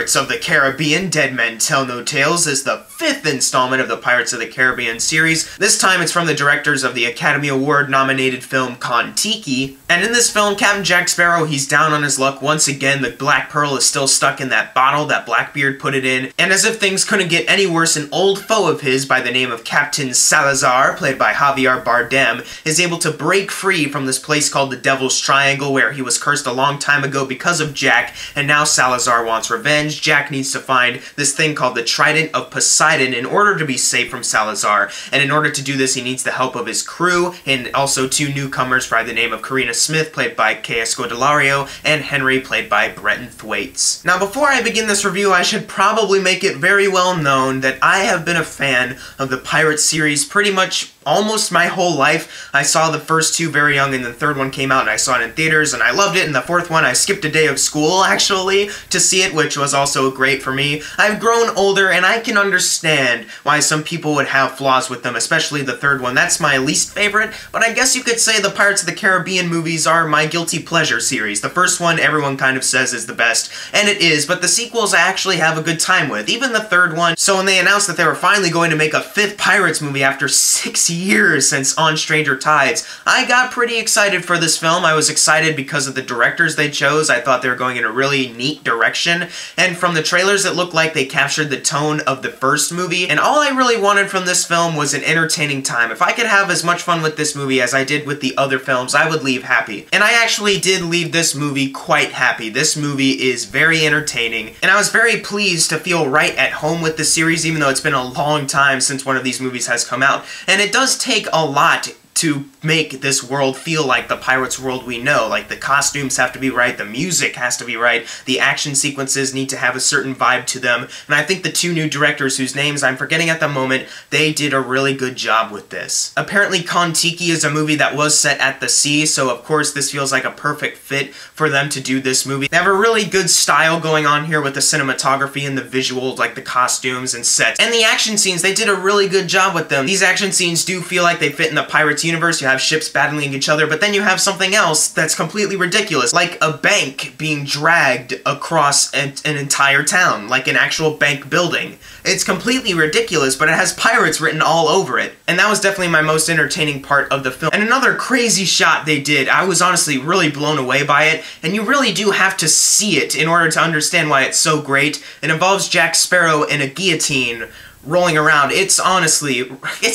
Pirates of the Caribbean: Dead Men Tell No Tales is the 5th installment of the Pirates of the Caribbean series. This time it's from the directors of the Academy Award nominated film Kon-Tiki. And in this film, Captain Jack Sparrow, he's down on his luck once again. The Black Pearl is still stuck in that bottle that Blackbeard put it in. And as if things couldn't get any worse, an old foe of his by the name of Captain Salazar, played by Javier Bardem, is able to break free from this place called the Devil's Triangle, where he was cursed a long time ago because of Jack, and now Salazar wants revenge. Jack needs to find this thing called the Trident of Poseidon in order to be safe from Salazar, and in order to do this he needs the help of his crew, and also 2 newcomers by the name of Karina Smith, played by Kea Scodelario, and Henry, played by Bretton Thwaites. Now before I begin this review, I should probably make it very well known that I have been a fan of the Pirates series pretty much almost my whole life. I saw the first 2 very young, and the 3rd one came out and I saw it in theaters and I loved it, and the 4th one I skipped a day of school actually to see it, which was also great for me. I've grown older and I can understand why some people would have flaws with them, especially the 3rd one. That's my least favorite, but I guess you could say the Pirates of the Caribbean movies are my guilty pleasure series. The first one everyone kind of says is the best, and it is, but the sequels I actually have a good time with, even the 3rd one. So when they announced that they were finally going to make a 5th Pirates movie after 6 years since On Stranger Tides, I got pretty excited for this film. I was excited because of the directors they chose. I thought they were going in a really neat direction, and from the trailers it looked like they captured the tone of the first movie, and all I really wanted from this film was an entertaining time. If I could have as much fun with this movie as I did with the other films, I would leave happy. And I actually did leave this movie quite happy. This movie is very entertaining, and I was very pleased to feel right at home with the series, even though it's been a long time since one of these movies has come out. And it does take a lot to make this world feel like the Pirates world we know. Like, the costumes have to be right, the music has to be right, the action sequences need to have a certain vibe to them, and I think the 2 new directors, whose names I'm forgetting at the moment, they did a really good job with this. Apparently Kon-Tiki is a movie that was set at the sea, so of course this feels like a perfect fit for them to do this movie. They have a really good style going on here with the cinematography and the visuals, like the costumes and sets. And the action scenes, they did a really good job with them. These action scenes do feel like they fit in the Pirates universe. You have ships battling each other, but then you have something else that's completely ridiculous, like a bank being dragged across an entire town, like an actual bank building. It's completely ridiculous, but it has pirates written all over it. And that was definitely my most entertaining part of the film. And another crazy shot they did, I was honestly really blown away by it, and you really do have to see it in order to understand why it's so great. It involves Jack Sparrow in a guillotine rolling around. It's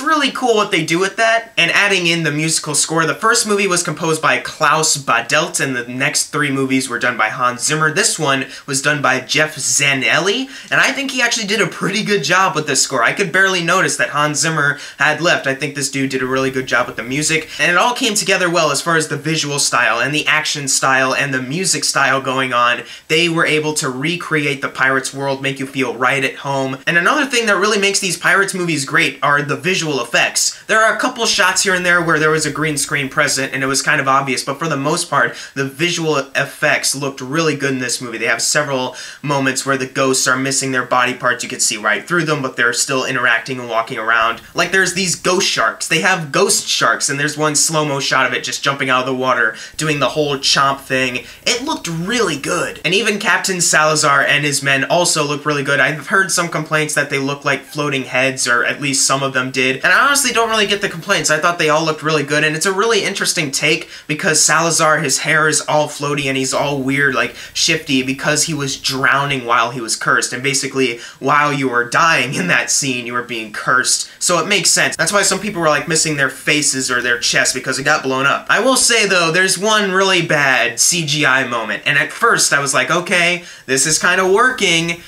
really cool what they do with that, and adding in the musical score. The first movie was composed by Klaus Badelt, and the next 3 movies were done by Hans Zimmer. This one was done by Jeff Zanelli, and I think he actually did a pretty good job with this score. I could barely notice that Hans Zimmer had left. I think this dude did a really good job with the music, and it all came together well as far as the visual style, and the action style, and the music style going on. They were able to recreate the Pirates world, make you feel right at home. And another thing that really makes these Pirates movies great are the visual effects. There are a couple shots here and there where there was a green screen present and it was kind of obvious, but for the most part, the visual effects looked really good in this movie. They have several moments where the ghosts are missing their body parts. You can see right through them, but they're still interacting and walking around. Like, there's these ghost sharks. They have ghost sharks, and there's one slow-mo shot of it just jumping out of the water, doing the whole chomp thing. It looked really good. And even Captain Salazar and his men also look really good. I've heard some complaints that they look like floating heads, or at least some of them did, and I honestly don't really get the complaints. I thought they all looked really good, and it's a really interesting take because Salazar, his hair is all floaty and he's all weird, like shifty, because he was drowning while he was cursed, and basically while you were dying in that scene you were being cursed, so it makes sense. That's why some people were like missing their faces or their chests because it got blown up. I will say though, there's one really bad CGI moment, and at first I was like, okay, this is kind of working.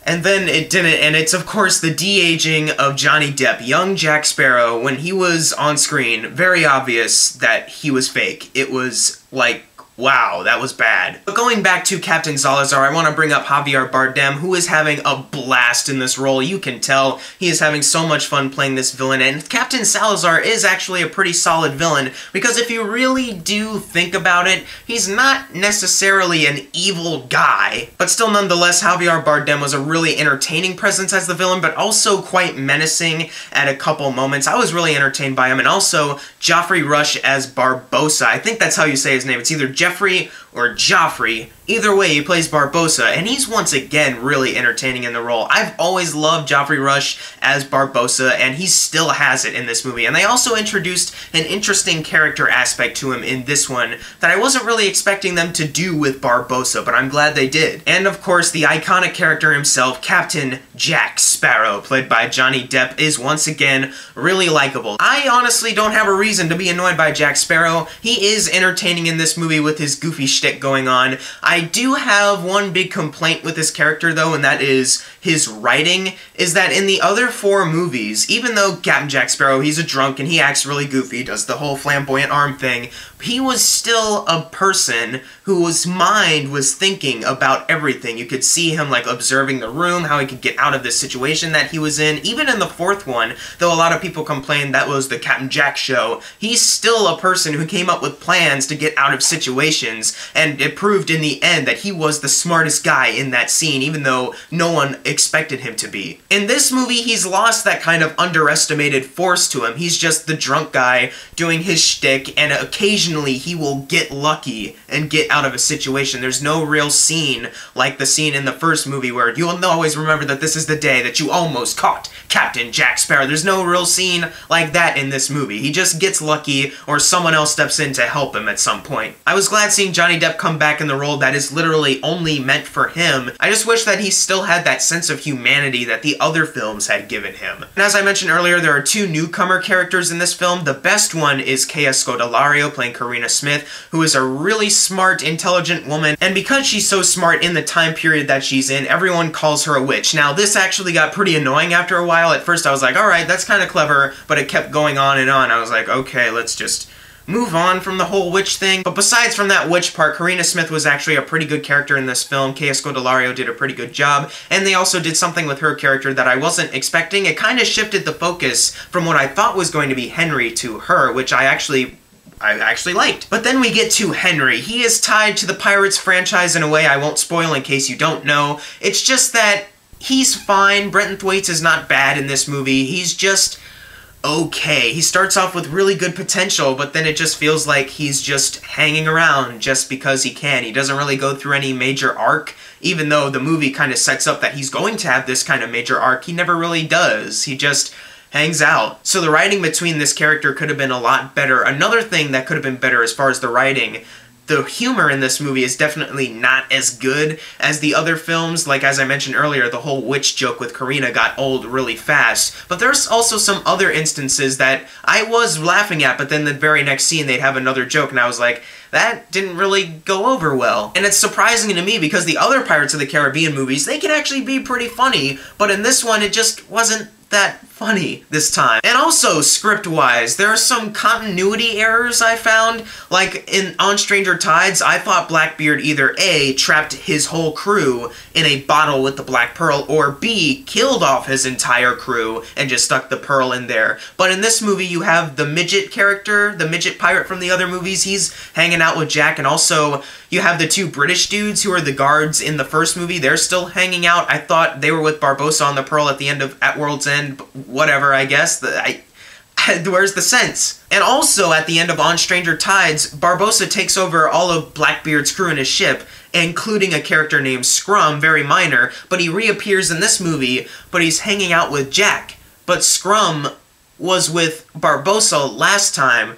And then it didn't, and it's of course the de-aging of Johnny Depp, young Jack Sparrow. When he was on screen, very obvious that he was fake. It was like, wow, that was bad. But going back to Captain Salazar, I want to bring up Javier Bardem, who is having a blast in this role. You can tell he is having so much fun playing this villain, and Captain Salazar is actually a pretty solid villain, because if you really do think about it, he's not necessarily an evil guy, but still nonetheless, Javier Bardem was a really entertaining presence as the villain, but also quite menacing at a couple moments. I was really entertained by him, and also Geoffrey Rush as Barbossa. I think that's how you say his name. It's either Jeffrey or Joffrey. Either way, he plays Barbossa, and he's once again really entertaining in the role. I've always loved Joffrey Rush as Barbossa, and he still has it in this movie. And they also introduced an interesting character aspect to him in this one that I wasn't really expecting them to do with Barbossa, but I'm glad they did. And of course, the iconic character himself, Captain Jack Sparrow, played by Johnny Depp, is once again really likable. I honestly don't have a reason to be annoyed by Jack Sparrow. He is entertaining in this movie with his goofy shtick going on. I do have one big complaint with this character though, and that is his writing, is that in the other 4 movies, even though Captain Jack Sparrow, he's a drunk and he acts really goofy, does the whole flamboyant arm thing, he was still a person whose mind was thinking about everything. You could see him like observing the room, how he could get out of this situation that he was in. Even in the 4th one, though a lot of people complained that was the Captain Jack show, he's still a person who came up with plans to get out of situations, and it proved in the end that he was the smartest guy in that scene, even though no one expected him to be. In this movie, he's lost that kind of underestimated force to him. He's just the drunk guy doing his shtick, and occasionally he will get lucky and get out of a situation. There's no real scene like the scene in the first movie where you'll always remember that this is the day that you almost caught Captain Jack Sparrow. There's no real scene like that in this movie. He just gets lucky or someone else steps in to help him at some point. I was glad seeing Johnny Depp come back in the role that is literally only meant for him. I just wish that he still had that sense of humanity that the other films had given him. And as I mentioned earlier, there are 2 newcomer characters in this film. The best one is Kaya Scodelario playing Karina Smith, who is a really smart, intelligent woman, and because she's so smart in the time period that she's in, everyone calls her a witch. Now, this actually got pretty annoying after a while. At first I was like, alright, that's kind of clever, but it kept going on and on. I was like, okay, let's just move on from the whole witch thing. But besides from that witch part, Karina Smith was actually a pretty good character in this film. Kaya Scodelario did a pretty good job, and they also did something with her character that I wasn't expecting. It kind of shifted the focus from what I thought was going to be Henry to her, which I actually liked. But then we get to Henry. He is tied to the Pirates franchise in a way I won't spoil in case you don't know. It's just that he's fine. Brenton Thwaites is not bad in this movie. He's just okay. He starts off with really good potential, but then it just feels like he's just hanging around just because he can. He doesn't really go through any major arc, even though the movie kind of sets up that he's going to have this kind of major arc. He never really does. He just hangs out. So the writing between this character could have been a lot better. Another thing that could have been better as far as the writing, the humor in this movie is definitely not as good as the other films. Like, as I mentioned earlier, the whole witch joke with Karina got old really fast. But there's also some other instances that I was laughing at, but then the very next scene they'd have another joke, and I was like, that didn't really go over well. And it's surprising to me because the other Pirates of the Caribbean movies, they can actually be pretty funny, but in this one it just wasn't that funny this time. And also, script-wise, there are some continuity errors I found. Like, in On Stranger Tides, I thought Blackbeard either A, trapped his whole crew in a bottle with the Black Pearl, or B, killed off his entire crew and just stuck the pearl in there. But in this movie, you have the midget character, the midget pirate from the other movies. He's hanging out with Jack, and also you have the 2 British dudes who are the guards in the first movie. They're still hanging out. I thought they were with Barbossa on the Pearl at the end of At World's End. Whatever, I guess. Where's the sense? And also, at the end of On Stranger Tides, Barbossa takes over all of Blackbeard's crew in his ship, including a character named Scrum, very minor, but he reappears in this movie, but he's hanging out with Jack. But Scrum was with Barbossa last time,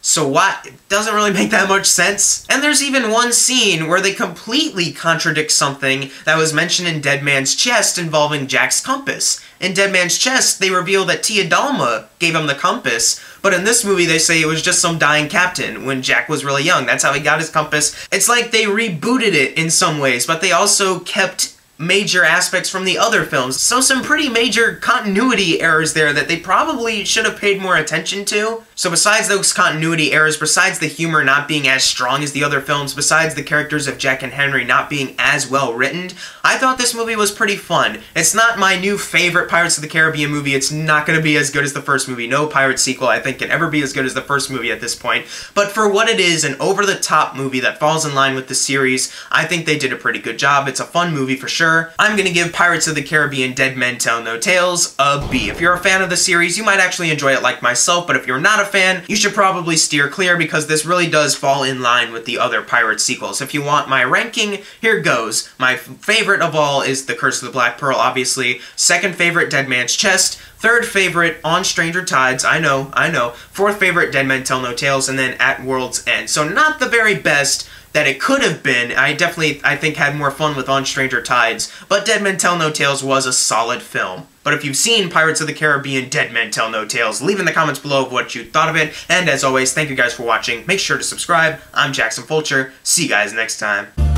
so what? It doesn't really make that much sense. And there's even one scene where they completely contradict something that was mentioned in Dead Man's Chest involving Jack's compass. In Dead Man's Chest, they reveal that Tia Dalma gave him the compass, but in this movie they say it was just some dying captain when Jack was really young. That's how he got his compass. It's like they rebooted it in some ways, but they also kept major aspects from the other films. So some pretty major continuity errors there that they probably should have paid more attention to. So besides those continuity errors, besides the humor not being as strong as the other films, besides the characters of Jack and Henry not being as well written, I thought this movie was pretty fun. It's not my new favorite Pirates of the Caribbean movie. It's not going to be as good as the first movie. No pirate sequel, I think, can ever be as good as the first movie at this point. But for what it is, an over-the-top movie that falls in line with the series, I think they did a pretty good job. It's a fun movie for sure. sure, I'm gonna give Pirates of the Caribbean Dead Men Tell No Tales a B. If you're a fan of the series, you might actually enjoy it like myself, but if you're not a fan, you should probably steer clear because this really does fall in line with the other Pirates sequels. If you want my ranking, here goes. My favorite of all is The Curse of the Black Pearl, obviously. Second favorite, Dead Man's Chest. Third favorite, On Stranger Tides, I know. Fourth favorite, Dead Men Tell No Tales, and then At World's End. So not the very best that it could have been. I think, had more fun with On Stranger Tides, but Dead Men Tell No Tales was a solid film. But if you've seen Pirates of the Caribbean Dead Men Tell No Tales, leave in the comments below what you thought of it, and as always, thank you guys for watching. Make sure to subscribe. I'm Jackson Fulcher. See you guys next time.